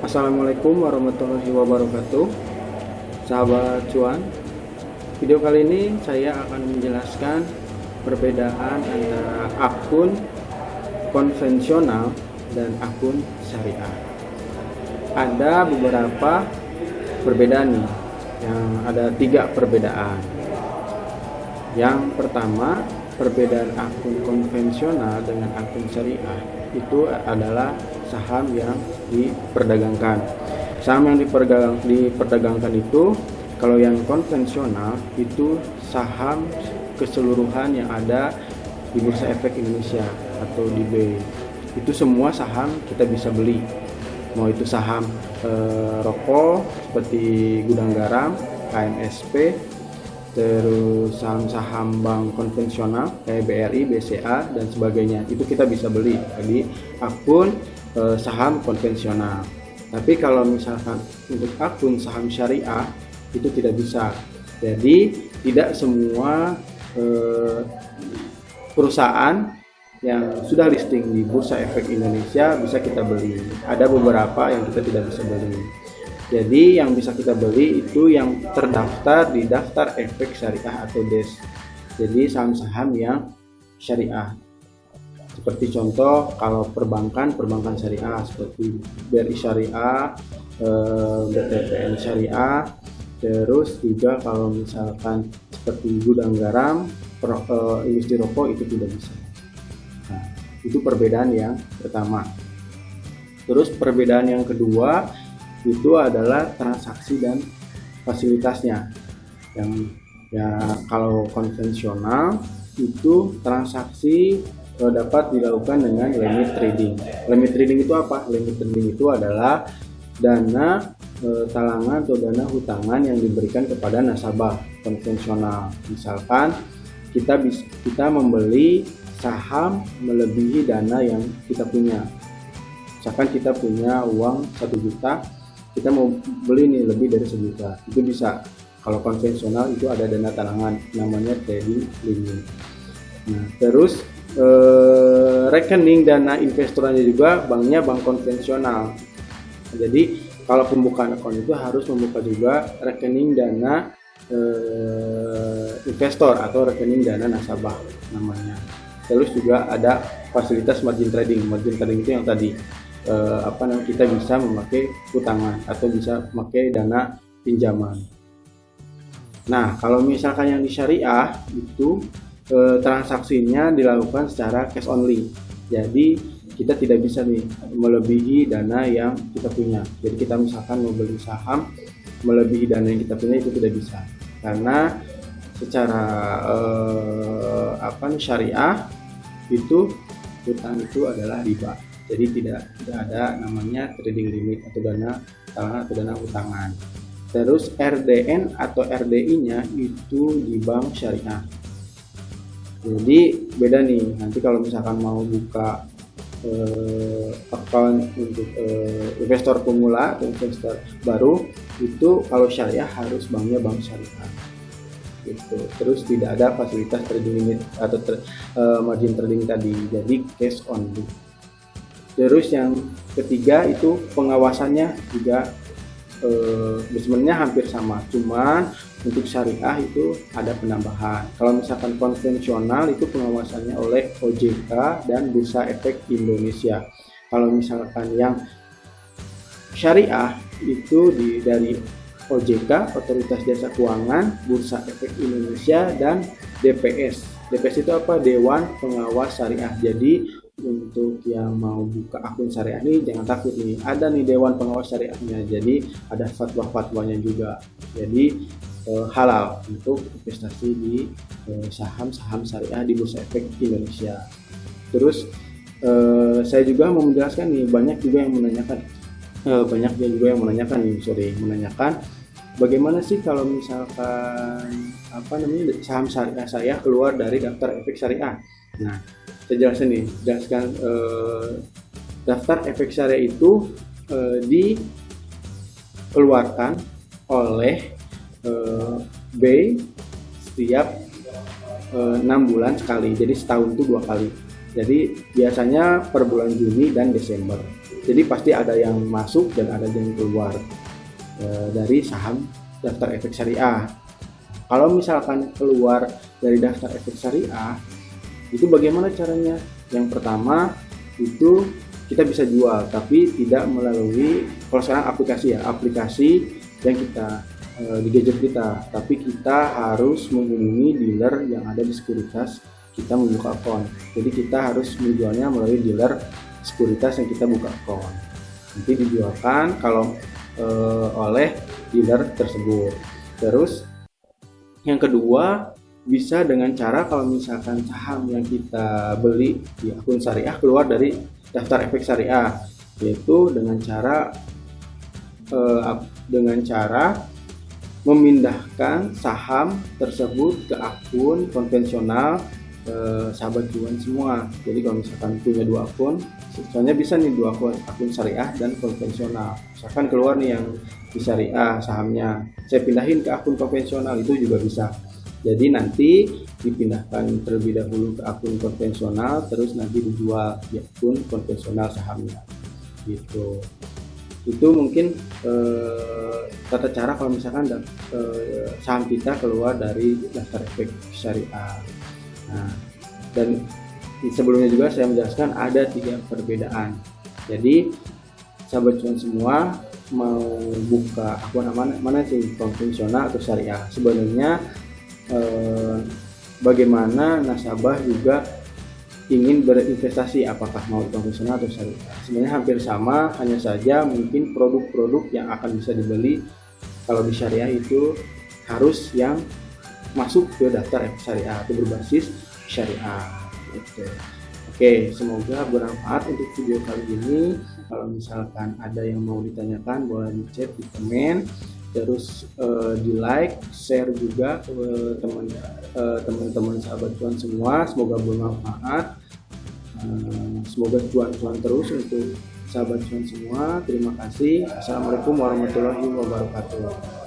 Assalamualaikum warahmatullahi wabarakatuh. Sahabat cuan, video kali ini saya akan menjelaskan perbedaan antara akun konvensional dan akun syariah. Ada beberapa perbedaan nih, yang ada 3 perbedaan. Yang pertama, perbedaan akun konvensional dengan akun syariah itu adalah saham yang diperdagangkan. Saham yang diperdagangkan itu, kalau yang konvensional itu saham keseluruhan yang ada di Bursa Efek Indonesia atau di BEI. Itu semua saham kita bisa beli. Mau itu saham rokok seperti Gudang Garam, KMSP, terus saham-saham bank konvensional kayak BRI, BCA dan sebagainya, itu kita bisa beli di akun saham konvensional. Tapi kalau misalkan untuk akun saham syariah itu tidak bisa. Jadi tidak semua perusahaan yang sudah listing di Bursa Efek Indonesia bisa kita beli. Ada beberapa yang kita tidak bisa beli. Jadi yang bisa kita beli itu yang terdaftar di daftar efek syariah atau DES. Jadi saham-saham yang syariah. Seperti contoh kalau perbankan syariah seperti BRI Syariah, BTPN Syariah, terus juga kalau misalkan seperti Gudang Garam, industri rokok itu tidak bisa. Nah, itu perbedaan yang pertama. Terus perbedaan yang kedua itu adalah transaksi dan fasilitasnya. Yang kalau konvensional itu transaksi dapat dilakukan dengan limit trading. Limit trading itu apa? Limit trading itu adalah dana talangan atau dana hutangan yang diberikan kepada nasabah konvensional. Misalkan kita membeli saham melebihi dana yang kita punya. Misalkan kita punya uang 1 juta, kita mau beli nih lebih dari 1 juta, itu bisa. Kalau konvensional itu ada dana talangan namanya trading limit. Nah, terus rekening dana investornya juga banknya bank konvensional. Jadi kalau pembukaan akun itu harus membuka juga rekening dana investor atau rekening dana nasabah namanya. Terus juga ada fasilitas margin trading. Margin trading itu yang tadi kita bisa memakai hutangan atau bisa memakai dana pinjaman. Nah, kalau misalkan yang di syariah itu transaksinya dilakukan secara cash only. Jadi kita tidak bisa nih melebihi dana yang kita punya. Jadi kita misalkan mau beli saham melebihi dana yang kita punya itu tidak bisa. Karena secara syariah itu hutang itu adalah riba. Jadi tidak ada namanya trading limit atau dana talangan atau dana hutangan. Terus RDN atau RDI-nya itu di bank syariah. Jadi beda nih. Nanti kalau misalkan mau buka account untuk investor pemula atau investor baru, itu kalau syariah harus banknya bank syariah. Gitu. Terus tidak ada fasilitas trading limit atau margin trading tadi. Jadi cash only. Terus yang ketiga itu pengawasannya juga sebenarnya hampir sama, cuman untuk syariah itu ada penambahan. Kalau misalkan konvensional itu pengawasannya oleh OJK dan Bursa Efek Indonesia. Kalau misalkan yang syariah itu dari OJK, Otoritas Jasa Keuangan, Bursa Efek Indonesia, dan DPS. DPS itu apa? Dewan Pengawas Syariah. Jadi untuk yang mau buka akun syariah nih jangan takut nih, ada nih Dewan Pengawas Syariahnya. Jadi ada fatwa-fatwanya juga. Jadi halal untuk investasi di saham-saham syariah di Bursa Efek Indonesia. Terus saya juga mau menjelaskan nih, banyak juga yang menanyakan bagaimana sih kalau misalkan saham syariah saya keluar dari daftar efek syariah. Nah, saya jelaskan daftar efek syariah itu dikeluarkan oleh BEI setiap 6 bulan sekali. Jadi setahun itu 2 kali. Jadi biasanya per bulan Juni dan Desember. Jadi pasti ada yang masuk dan ada yang keluar dari saham daftar efek syariah. Kalau misalkan keluar dari daftar efek syariah, itu bagaimana caranya? Yang pertama itu kita bisa jual, tapi tidak melalui, kalau sekarang aplikasi yang kita di gadget kita, tapi kita harus menghubungi dealer yang ada di sekuritas kita membuka akun. Jadi kita harus menjualnya melalui dealer sekuritas yang kita buka akun. Nanti dijualkan kalau oleh dealer tersebut. Terus yang kedua, bisa dengan cara kalau misalkan saham yang kita beli di akun syariah keluar dari daftar efek syariah, yaitu dengan cara memindahkan saham tersebut ke akun konvensional sahabat cuan semua. Jadi kalau misalkan punya dua akun, soalnya bisa nih dua akun syariah dan konvensional. Misalkan keluar nih yang di syariah sahamnya, saya pindahin ke akun konvensional, itu juga bisa. Jadi nanti dipindahkan terlebih dahulu ke akun konvensional, terus nanti dijual di akun konvensional sahamnya, gitu. Itu mungkin tata cara kalau misalkan saham kita keluar dari daftar efek syariah. Nah, dan sebelumnya juga saya menjelaskan ada 3 perbedaan. Jadi sahabat cuan semua mau buka akun mana sih, konvensional atau syariah? Sebenarnya bagaimana nasabah juga ingin berinvestasi, apakah mau konvensional atau syariah. Sebenarnya hampir sama, hanya saja mungkin produk-produk yang akan bisa dibeli kalau di syariah itu harus yang masuk ke daftar efek syariah atau berbasis syariah. Oke, semoga bermanfaat untuk video kali ini. Kalau misalkan ada yang mau ditanyakan, boleh di chat, di komen, terus di like, share juga ke teman-teman sahabat cuan semua. Semoga bermanfaat. Semoga cuan-cuan terus untuk sahabat cuan semua. Terima kasih. Assalamualaikum warahmatullahi wabarakatuh.